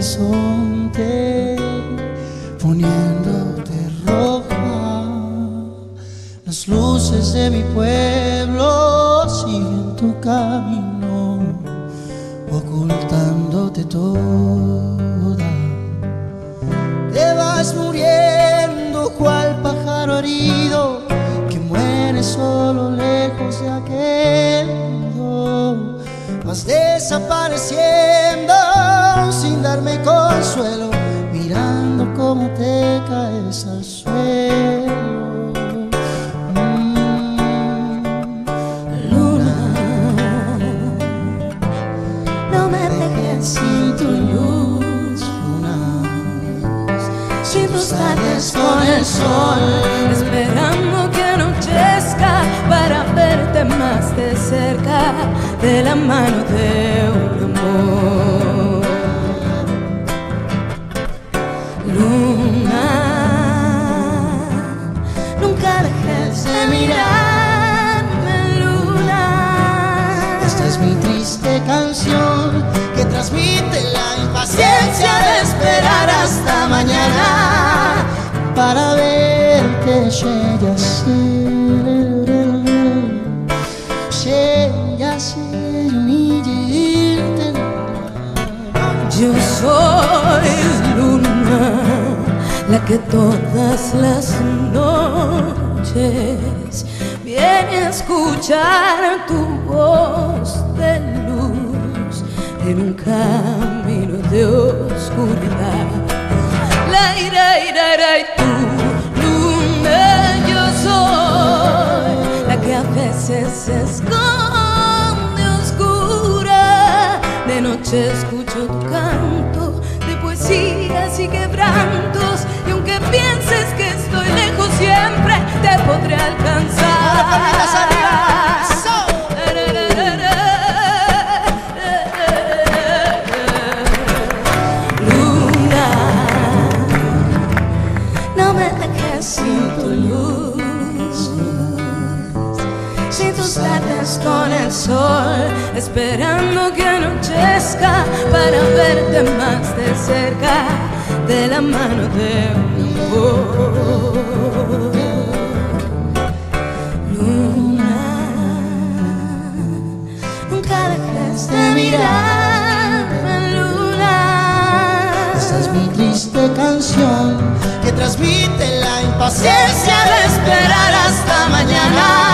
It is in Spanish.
horizonte, poniéndote roja. Las luces de mi pueblo siguen tu camino, ocultándote toda. Te vas muriendo cual pájaro herido que muere solo lejos de aquel nido. Vas desapareciendo sin darme consuelo, mirando cómo te caes al suelo. Luna, no me dejes sin tu luz, luna, sin tus tardes con el sol, esperando que anochezca para verte más de cerca, de la mano de un amor. Luna, nunca dejes de mirarme, luna. Esta es mi triste canción que transmite la impaciencia de esperar hasta mañana para verte, Yo soy luna, la que todas las noches viene a escuchar tu voz de luz en un camino de oscuridad. La ira, y tú, luna, yo soy la que a veces se esconde oscura. De noche escucho tu canto de poesías y quebrantos, y aunque pienses que estoy lejos, siempre te podré alcanzar. Luna, no me dejes sin tu luz, sin tus tardes con el sol, esperando que anochezca para verte más de cerca, de la mano de un amor. Luna, nunca dejes de mirarme, luna. Esta es mi triste canción que transmite la impaciencia de esperar hasta mañana